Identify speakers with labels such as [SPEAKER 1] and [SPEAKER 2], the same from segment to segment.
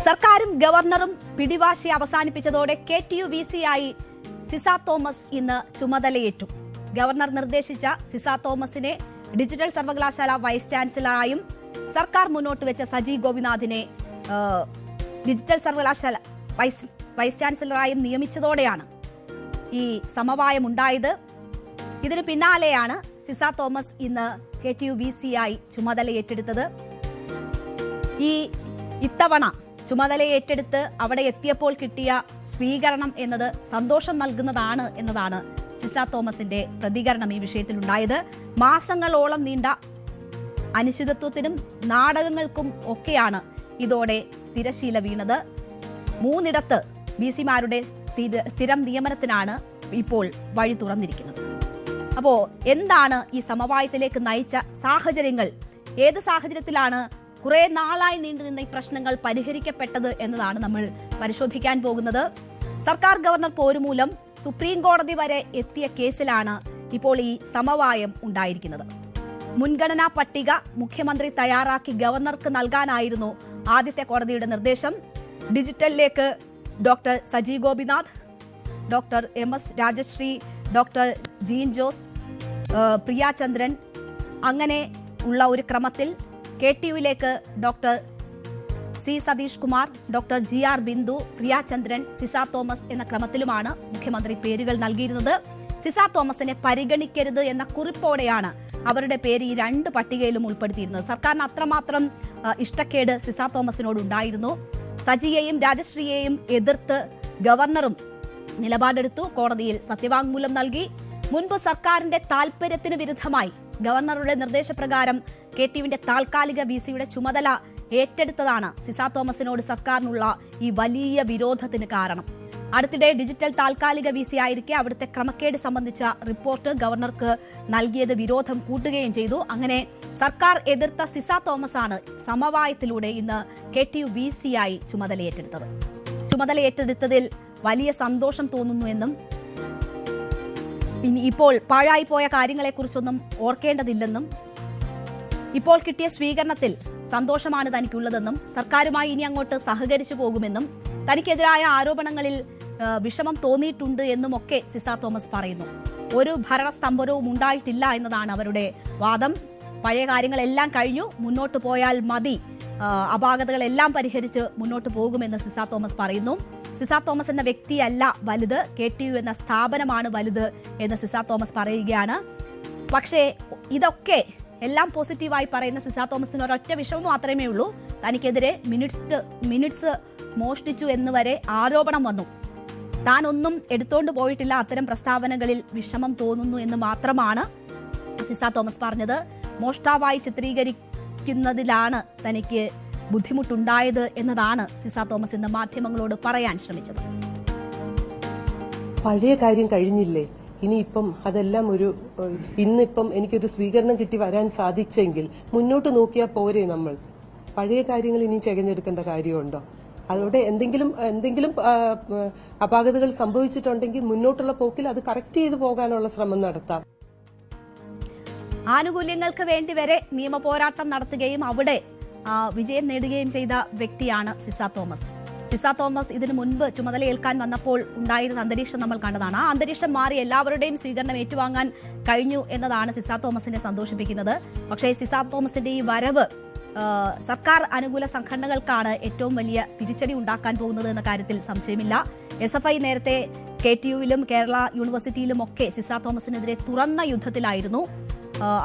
[SPEAKER 1] സർക്കാരും ഗവർണറും പിടിവാശി അവസാനിപ്പിച്ചതോടെ KTUVC ആയി സിസ തോമസ് ഇന്ന് ചുമതലയേറ്റു. ഗവർണർ നിർദ്ദേശിച്ച സിസ തോമസിനെ ഡിജിറ്റൽ സർവകലാശാല വൈസ് ചാൻസലറായും സർക്കാർ മുന്നോട്ട് വെച്ച സജി ഗോപിനാഥിനെ ഡിജിറ്റൽ സർവകലാശാല വൈസ് ചാൻസലറായും നിയമിച്ചതോടെയാണ് ഈ സമവായം ഉണ്ടായത്. ഇതിന് പിന്നാലെയാണ് സിസ തോമസ് ഇന്ന് KTUVC ആയി ചുമതല ഏറ്റെടുത്തത്. ഇത്തവണ ചുമതല ഏറ്റെടുത്ത് അവിടെ എത്തിയപ്പോൾ കിട്ടിയ സ്വീകരണം എന്നത് സന്തോഷം നൽകുന്നതാണ് എന്നതാണ് സിസ തോമസിന്റെ പ്രതികരണം ഈ വിഷയത്തിലുണ്ടായത്. മാസങ്ങളോളം നീണ്ട അനിശ്ചിതത്വത്തിനും നാടകങ്ങൾക്കും ഒക്കെയാണ് ഇതോടെ തിരശീല വീണത്. 3 ഇടത്ത് VC-മാരുടെ സ്ഥിരം നിയമനത്തിനാണ് ഇപ്പോൾ വഴി തുറന്നിരിക്കുന്നത്. അപ്പോൾ എന്താണ് ഈ സമവായത്തിലേക്ക് നയിച്ച സാഹചര്യങ്ങൾ? ഏത് സാഹചര്യത്തിലാണ് കുറെ നാളായി നീണ്ടുനിന്ന ഈ പ്രശ്നങ്ങൾ പരിഹരിക്കപ്പെട്ടത് എന്നതാണ് നമ്മൾ പരിശോധിക്കാൻ പോകുന്നത്. സർക്കാർ ഗവർണർ പോരുമൂലം സുപ്രീം കോടതി വരെ എത്തിയ കേസിലാണ് ഇപ്പോൾ ഈ സമവായം ഉണ്ടായിരിക്കുന്നത്. മുൻഗണനാ പട്ടിക മുഖ്യമന്ത്രി തയ്യാറാക്കി ഗവർണർക്ക് നൽകാനായിരുന്നു ആദ്യത്തെ കോടതിയുടെ നിർദ്ദേശം. ഡിജിറ്റലിലേക്ക് doctor Saji Gopinath, doctor MS Rajashree, doctor Jeen Jose, Priya Chandran, അങ്ങനെ ഉള്ള ഒരു ക്രമത്തിൽ KTUവിലേക്ക് doctor C Satheesh Kumar, doctor GR Bindu, Priya Chandran, Ciza Thomas എന്ന ക്രമത്തിലുമാണ് മുഖ്യമന്ത്രി പേരുകൾ നൽകിയിരുന്നത്. സിസ തോമസിനെ പരിഗണിക്കരുത് എന്ന കുറിപ്പോടെയാണ് അവരുടെ പേര് ഈ 2 പട്ടികയിലും ഉൾപ്പെടുത്തിയിരുന്നത്. സർക്കാരിന് അത്രമാത്രം ഇഷ്ടക്കേട് സിസ തോമസിനോട് ഉണ്ടായിരുന്നു. സജിയെയും രാജശ്രീയെയും എതിർത്ത് ഗവർണറും നിലപാടെടുത്തു. കോടതിയിൽ സത്യവാങ്മൂലം നൽകി. മുൻപ് സർക്കാരിന്റെ താൽപര്യത്തിന് വിരുദ്ധമായി ഗവർണറുടെ നിർദ്ദേശപ്രകാരം KTUവിന്റെ താൽക്കാലിക VC-യുടെ ചുമതല ഏറ്റെടുത്തതാണ് സിസ തോമസിനോട് സർക്കാരിനുള്ള ഈ വലിയ വിരോധത്തിന് കാരണം. അടുത്തിടെ ഡിജിറ്റൽ താൽക്കാലിക VC ആയിരിക്കെ അവിടുത്തെ ക്രമക്കേട് സംബന്ധിച്ച റിപ്പോർട്ട് ഗവർണർക്ക് നൽകിയത് വിരോധം കൂട്ടുകയും ചെയ്തു. അങ്ങനെ സർക്കാർ എതിർത്ത സിസ തോമസ് ആണ് സമവായത്തിലൂടെ ഇന്ന് KTUVC ആയി ചുമതലയേറ്റെടുത്തത്. ചുമതലയേറ്റെടുത്തതിൽ വലിയ സന്തോഷം തോന്നുന്നുവെന്നും ഇപ്പോൾ പാഴായിപ്പോയ കാര്യങ്ങളെക്കുറിച്ചൊന്നും ഓർക്കേണ്ടതില്ലെന്നും ഇപ്പോൾ കിട്ടിയ സ്വീകരണത്തിൽ സന്തോഷമാണ് തനിക്കുള്ളതെന്നും സർക്കാരുമായി ഇനി അങ്ങോട്ട് സഹകരിച്ചു പോകുമെന്നും തനിക്കെതിരായ ആരോപണങ്ങളിൽ വിഷമം തോന്നിയിട്ടുണ്ട് എന്നുമൊക്കെ സിസ തോമസ് പറയുന്നു. ഒരു ഭരണസ്തംഭനവും ഉണ്ടായിട്ടില്ല എന്നതാണ് അവരുടെ വാദം. പഴയ കാര്യങ്ങളെല്ലാം കഴിഞ്ഞു, മുന്നോട്ട് പോയാൽ മതി, അപാകതകളെല്ലാം പരിഹരിച്ച് മുന്നോട്ട് പോകുമെന്ന് സിസ തോമസ് പറയുന്നു. സിസ തോമസ് എന്ന വ്യക്തിയല്ല വലുത്, KTU എന്ന സ്ഥാപനമാണ് വലുത് എന്ന് സിസ തോമസ് പറയുകയാണ്. പക്ഷേ ഇതൊക്കെ എല്ലാം പോസിറ്റീവായി പറയുന്ന സിസ തോമസിന് ഒരൊറ്റ വിഷമം മാത്രമേ ഉള്ളൂ. തനിക്കെതിരെ മിനിറ്റ്സ് മോഷ്ടിച്ചു എന്നുവരെ ആരോപണം വന്നു. താൻ ഒന്നും എടുത്തോണ്ട് പോയിട്ടില്ല, അത്തരം പ്രസ്താവനകളിൽ വിഷമം തോന്നുന്നു എന്ന് മാത്രമാണ് സിസ തോമസ് പറഞ്ഞത്. മോഷ്ടാവായി ചിത്രീകരിക്കുന്നതിലാണ് തനിക്ക് ബുദ്ധിമുട്ടുണ്ടായത് എന്നതാണ് സിസ തോമസ് ഇന്ന് മാധ്യമങ്ങളോട് പറയാൻ ശ്രമിച്ചത്.
[SPEAKER 2] പഴയ കാര്യം കഴിഞ്ഞില്ലേ, ഇനിയിപ്പം അതെല്ലാം ഇന്നിപ്പം എനിക്കൊരു സ്വീകരണം കിട്ടി വരാൻ സാധിച്ചെങ്കിൽ മുന്നോട്ട് നോക്കിയാൽ പോരെ നമ്മൾ? പഴയ കാര്യങ്ങൾ ഇനി ചെകഞ്ഞെടുക്കേണ്ട കാര്യമുണ്ടോ? അതോടെ എന്തെങ്കിലും അപാകതകൾ സംഭവിച്ചിട്ടുണ്ടെങ്കിൽ മുന്നോട്ടുള്ള പോക്കിൽ അത് കറക്റ്റ് ചെയ്തു പോകാനുള്ള ശ്രമം നടത്താം.
[SPEAKER 1] ആനുകൂല്യങ്ങൾക്ക് വേണ്ടി വരെ നിയമ പോരാട്ടം നടത്തുകയും അവിടെ വിജയം നേടുകയും ചെയ്ത വ്യക്തിയാണ് സിസ തോമസ്. സിസ തോമസ് ഇതിനു മുൻപ് ചുമതലയേൽക്കാൻ വന്നപ്പോൾ ഉണ്ടായിരുന്ന അന്തരീക്ഷം നമ്മൾ കണ്ടതാണ്. ആ അന്തരീക്ഷം മാറി എല്ലാവരുടെയും സ്വീകരണം ഏറ്റുവാങ്ങാൻ കഴിഞ്ഞു എന്നതാണ് സിസ തോമസിനെ സന്തോഷിപ്പിക്കുന്നത്. പക്ഷേ സിസ തോമസിന്റെ ഈ വരവ് സർക്കാർ അനുകൂല സംഘടനകൾക്കാണ് ഏറ്റവും വലിയ തിരിച്ചടി ഉണ്ടാക്കാൻ പോകുന്നത് എന്ന കാര്യത്തിൽ സംശയമില്ല. SFI നേരത്തെ KTUവിലും കേരള യൂണിവേഴ്സിറ്റിയിലും ഒക്കെ സിസ തോമസിനെതിരെ തുറന്ന യുദ്ധത്തിലായിരുന്നു.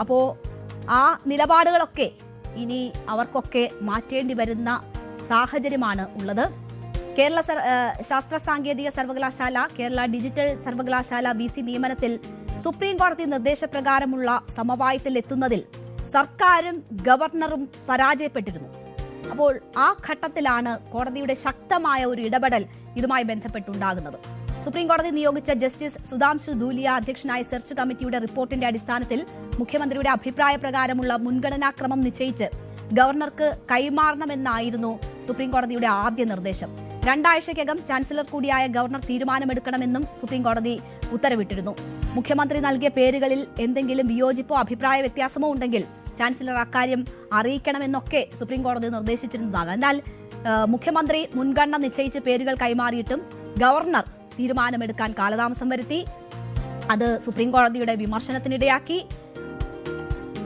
[SPEAKER 1] അപ്പോൾ ആ നിലപാടുകളൊക്കെ ഇനി അവർക്കൊക്കെ മാറ്റേണ്ടി വരുന്ന സാഹചര്യമാണ് ഉള്ളത്. കേരള ശാസ്ത്ര സാങ്കേതിക സർവകലാശാല, കേരള ഡിജിറ്റൽ സർവകലാശാല VC നിയമനത്തിൽ സുപ്രീം കോടതി നിർദ്ദേശപ്രകാരമുള്ള സമവായത്തിൽ എത്തുന്നതിൽ സർക്കാരും ഗവർണറും പരാജയപ്പെട്ടിരുന്നു. അപ്പോൾ ആ ഘട്ടത്തിലാണ് കോടതിയുടെ ശക്തമായ ഒരു ഇടപെടൽ ഇതുമായി ബന്ധപ്പെട്ടുണ്ടാകുന്നത്. സുപ്രീം കോടതി നിയോഗിച്ച ജസ്റ്റിസ് സുധാംശു ധൂലിയ അധ്യക്ഷനായ സെർച്ച് കമ്മിറ്റിയുടെ റിപ്പോർട്ടിന്റെ അടിസ്ഥാനത്തിൽ മുഖ്യമന്ത്രിയുടെ അഭിപ്രായ പ്രകാരമുള്ള മുൻഗണനാക്രമം നിശ്ചയിച്ച് ഗവർണർക്ക് കൈമാറണമെന്നായിരുന്നു സുപ്രീം കോടതിയുടെ ആദ്യ നിർദ്ദേശം. 2 ആഴ്ചയ്ക്കകം ചാൻസലർ കൂടിയായ ഗവർണർ തീരുമാനമെടുക്കണമെന്നും സുപ്രീം കോടതി ഉത്തരവിട്ടിരുന്നു. മുഖ്യമന്ത്രി നൽകിയ പേരുകളിൽ എന്തെങ്കിലും വിയോജിപ്പോ അഭിപ്രായ വ്യത്യാസമോ ഉണ്ടെങ്കിൽ ചാൻസലർ അക്കാര്യം അറിയിക്കണമെന്നൊക്കെ സുപ്രീം കോടതി നിർദ്ദേശിച്ചിരുന്നതാണ്. എന്നാൽ മുഖ്യമന്ത്രി മുൻഗണന നിശ്ചയിച്ച് പേരുകൾ കൈമാറിയിട്ടും ഗവർണർ തീരുമാനമെടുക്കാൻ കാലതാമസം വരുത്തി. അത് സുപ്രീം കോടതിയുടെ വിമർശനത്തിനിടയാക്കി.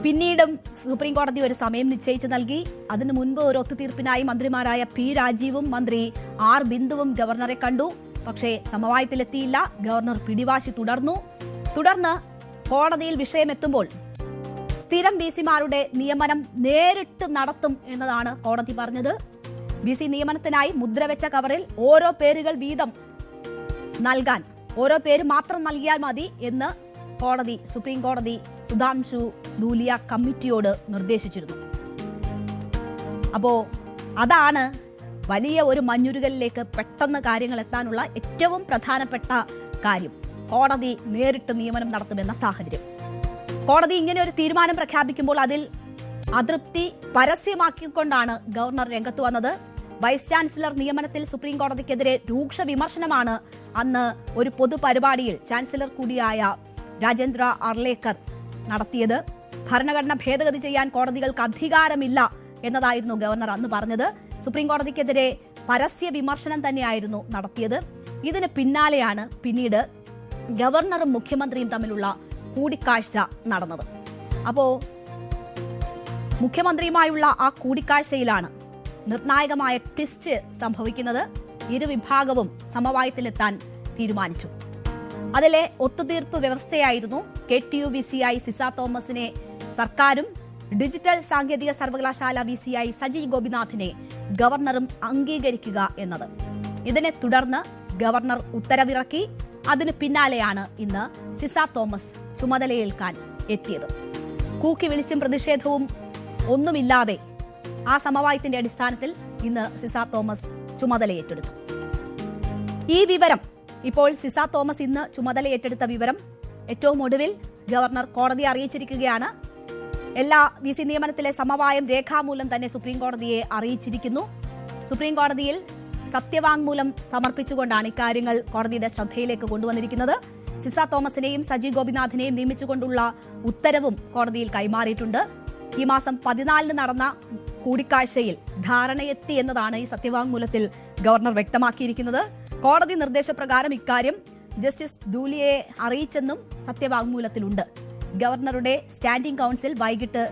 [SPEAKER 1] പിന്നീടും സുപ്രീം കോടതി ഒരു സമയം നിശ്ചയിച്ച് നൽകി. അതിനു മുൻപ് ഒരു ഒത്തുതീർപ്പിനായി മന്ത്രിമാരായ പി രാജീവും മന്ത്രി ആർ ബിന്ദുവും ഗവർണറെ കണ്ടു. പക്ഷേ സമവായത്തിലെത്തിയില്ല. ഗവർണർ പിടിവാശി തുടർന്ന് കോടതിയിൽ വിഷയമെത്തുമ്പോൾ സ്ഥിരം ബിസിമാരുടെ നിയമനം നേരിട്ട് നടത്തും എന്നതാണ് കോടതി പറഞ്ഞത്. ബിസി നിയമനത്തിനായി മുദ്രവെച്ച കവറിൽ ഓരോ പേരുകൾ വീതം നൽകാൻ, ഓരോ പേര് മാത്രം നൽകിയാൽ മതി എന്ന് സുപ്രീം കോടതി സുധാംശു ധൂലിയ കമ്മിറ്റിയോട് നിർദ്ദേശിച്ചിരുന്നു. അപ്പോ അതാണ് വലിയ ഒരു മഞ്ഞുരുകലിലേക്ക് പെട്ടെന്ന് കാര്യങ്ങൾ എത്താനുള്ള ഏറ്റവും പ്രധാനപ്പെട്ട കാര്യം. കോടതി നേരിട്ട് നിയമനം നടത്തുമെന്ന സാഹചര്യം. കോടതി ഇങ്ങനെ ഒരു തീരുമാനം പ്രഖ്യാപിക്കുമ്പോൾ അതിൽ അതൃപ്തി പരസ്യമാക്കിക്കൊണ്ടാണ് ഗവർണർ രംഗത്ത് വന്നത്. വൈസ് ചാൻസലർ നിയമനത്തിൽ സുപ്രീം കോടതിക്കെതിരെ രൂക്ഷ വിമർശനമാണ് അന്ന് ഒരു പൊതുപരിപാടിയിൽ ചാൻസലർ കൂടിയായ രാജേന്ദ്ര അർലേക്കർ നടത്തിയത്. ഭരണഘടന ഭേദഗതി ചെയ്യാൻ കോടതികൾക്ക് അധികാരമില്ല എന്നതായിരുന്നു ഗവർണർ അന്ന് പറഞ്ഞത്. സുപ്രീം കോടതിക്കെതിരെ പരസ്യ വിമർശനം തന്നെയായിരുന്നു നടത്തിയത്. ഇതിന് പിന്നാലെയാണ് പിന്നീട് ഗവർണറും മുഖ്യമന്ത്രിയും തമ്മിലുള്ള കൂടിക്കാഴ്ച നടന്നത്. അപ്പോ മുഖ്യമന്ത്രിയുമായുള്ള ആ കൂടിക്കാഴ്ചയിലാണ് നിർണായകമായ ട്വിസ്റ്റ് സംഭവിക്കുന്നത്. ഇരുവിഭാഗവും സമവായത്തിലെത്താൻ തീരുമാനിച്ചു. അതിലെ ഒത്തുതീർപ്പ് വ്യവസ്ഥയായിരുന്നു KTU VC-ആയി സിസ തോമസിനെ സർക്കാരും ഡിജിറ്റൽ സാങ്കേതിക സർവകലാശാല VC-ആയി സജി ഗോപിനാഥിനെ ഗവർണറും അംഗീകരിക്കുക എന്നത്. ഇതിനെ തുടർന്ന് ഗവർണർ ഉത്തരവിറക്കി. അതിന് പിന്നാലെയാണ് ഇന്ന് സിസ തോമസ് ചുമതലയേൽക്കാൻ എത്തിയത്. കൂക്കി വിളിച്ചും പ്രതിഷേധവും ഒന്നുമില്ലാതെ ആ സമവായത്തിന്റെ അടിസ്ഥാനത്തിൽ ഇന്ന് സിസ തോമസ് ചുമതലയേറ്റെടുത്തു. ഈ വിവരം ഇപ്പോൾ സിസ തോമസ് ഇന്ന് ചുമതലയേറ്റെടുത്ത വിവരം ഏറ്റവും ഒടുവിൽ ഗവർണർ കോടതിയെ അറിയിച്ചിരിക്കുകയാണ്. എല്ലാ VC നിയമനത്തിലെ സമവായം രേഖാമൂലം തന്നെ സുപ്രീം കോടതിയെ അറിയിച്ചിരിക്കുന്നു. സുപ്രീം കോടതിയിൽ സത്യവാങ്മൂലം സമർപ്പിച്ചുകൊണ്ടാണ് ഇക്കാര്യങ്ങൾ കോടതിയുടെ ശ്രദ്ധയിലേക്ക് കൊണ്ടുവന്നിരിക്കുന്നത്. സിസ തോമസിനെയും സജി ഗോപിനാഥിനെയും നിയമിച്ചുകൊണ്ടുള്ള ഉത്തരവും കോടതിയിൽ കൈമാറിയിട്ടുണ്ട്. ഈ മാസം 14 നടന്ന കൂടിക്കാഴ്ചയിൽ ധാരണയെത്തി എന്നതാണ് ഈ സത്യവാങ്മൂലത്തിൽ ഗവർണർ വ്യക്തമാക്കിയിരിക്കുന്നത്. കോടതി നിർദ്ദേശപ്രകാരം ഇക്കാര്യം ജസ്റ്റിസ് ധൂലിയെ അറിയിച്ചെന്നും സത്യവാങ്മൂലത്തിലുണ്ട്. ഗവർണറുടെ സ്റ്റാൻഡിംഗ് കൗൺസിൽ വൈകിട്ട്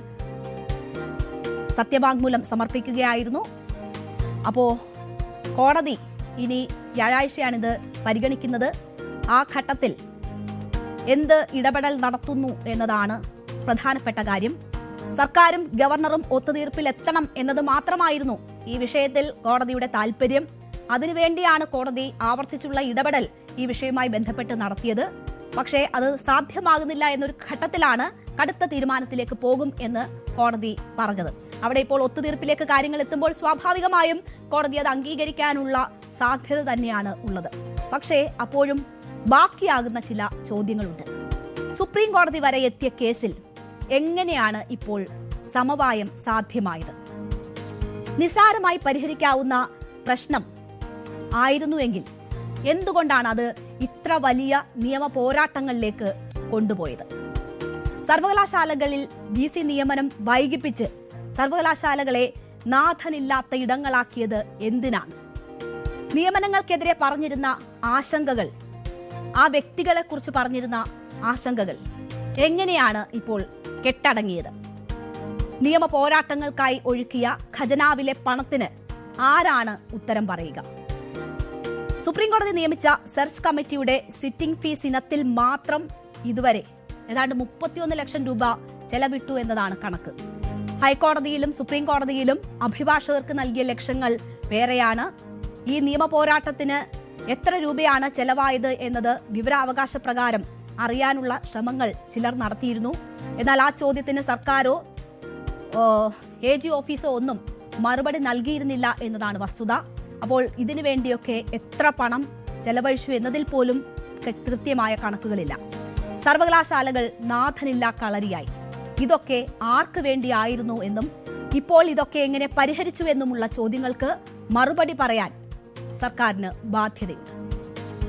[SPEAKER 1] സത്യവാങ്മൂലം സമർപ്പിക്കുകയായിരുന്നു. അപ്പോ കോടതി ഇനി വ്യാഴാഴ്ചയാണിത് പരിഗണിക്കുന്നത്. ആ ഘട്ടത്തിൽ എന്ത് ഇടപെടൽ നടത്തുന്നു എന്നതാണ് പ്രധാനപ്പെട്ട കാര്യം. സർക്കാരും ഗവർണറും ഒത്തുതീർപ്പിലെത്തണം എന്നത് മാത്രമായിരുന്നു ഈ വിഷയത്തിൽ കോടതിയുടെ താൽപര്യം. അതിനുവേണ്ടിയാണ് കോടതി ആവർത്തിച്ചുള്ള ഇടപെടൽ ഈ വിഷയവുമായി ബന്ധപ്പെട്ട് നടത്തിയത്. പക്ഷേ അത് സാധ്യമാകുന്നില്ല എന്നൊരു ഘട്ടത്തിലാണ് കടുത്ത തീരുമാനത്തിലേക്ക് പോകും എന്ന് കോടതി പറഞ്ഞത്. അവിടെ ഇപ്പോൾ ഒത്തുതീർപ്പിലേക്ക് കാര്യങ്ങൾ എത്തുമ്പോൾ സ്വാഭാവികമായും കോടതി അത് അംഗീകരിക്കാനുള്ള സാധ്യത തന്നെയാണ് ഉള്ളത്. പക്ഷേ അപ്പോഴും ബാക്കിയാകുന്ന ചില ചോദ്യങ്ങളുണ്ട്. സുപ്രീം കോടതി വരെ എത്തിയ കേസിൽ എങ്ങനെയാണ് ഇപ്പോൾ സമവായം സാധ്യമായത്? നിസ്സാരമായി പരിഹരിക്കാവുന്ന പ്രശ്നം ആയിരുന്നുവെങ്കിൽ എന്തുകൊണ്ടാണ് അത് ഇത്ര വലിയ നിയമ പോരാട്ടങ്ങളിലേക്ക് കൊണ്ടുപോയത്? സർവകലാശാലകളിൽ VC നിയമനം വൈകിപ്പിച്ച് സർവകലാശാലകളെ നാഥനില്ലാത്ത ഇടങ്ങളാക്കിയത് എന്തിനാണ്? നിയമനങ്ങൾക്കെതിരെ പറഞ്ഞിരുന്ന ആശങ്കകൾ, ആ വ്യക്തികളെക്കുറിച്ച് പറഞ്ഞിരുന്ന ആശങ്കകൾ എങ്ങനെയാണ് ഇപ്പോൾ കെട്ടടങ്ങിയത്? നിയമ പോരാട്ടങ്ങൾക്കായി ഒഴുക്കിയ ഖജനാവിലെ പണത്തിന് ആരാണ് ഉത്തരം പറയുക? സുപ്രീം കോടതി നിയമിച്ച സെർച്ച് കമ്മിറ്റിയുടെ സിറ്റിംഗ് ഫീസ് ഇനത്തിൽ മാത്രം ഇതുവരെ ഏതാണ്ട് 31 ലക്ഷം രൂപ ചെലവിട്ടു എന്നതാണ് കണക്ക്. ഹൈക്കോടതിയിലും സുപ്രീം കോടതിയിലും അഭിഭാഷകർക്ക് നൽകിയ ലക്ഷങ്ങൾ വേറെയാണ്. ഈ നിയമ പോരാട്ടത്തിന് എത്ര രൂപയാണ് ചെലവായത് എന്നത് വിവരാവകാശ പ്രകാരം അറിയാനുള്ള ശ്രമങ്ങൾ ചിലർ നടത്തിയിരുന്നു. എന്നാൽ ആ ചോദ്യത്തിന് സർക്കാരോ AG ഓഫീസോ ഒന്നും മറുപടി നൽകിയിരുന്നില്ല എന്നതാണ് വസ്തുത. അപ്പോൾ ഇതിനു വേണ്ടിയൊക്കെ എത്ര പണം ചെലവഴിച്ചു എന്നതിൽ പോലും കൃത്യമായ കണക്കുകളില്ല. സർവകലാശാലകൾ നാഥനില്ല കളരിയായി. ഇതൊക്കെ ആർക്ക് വേണ്ടിയായിരുന്നു എന്നും ഇപ്പോൾ ഇതൊക്കെ എങ്ങനെ പരിഹരിച്ചു എന്നുമുള്ള ചോദ്യങ്ങൾക്ക് മറുപടി പറയാൻ സർക്കാരിന് ബാധ്യതയുണ്ട്.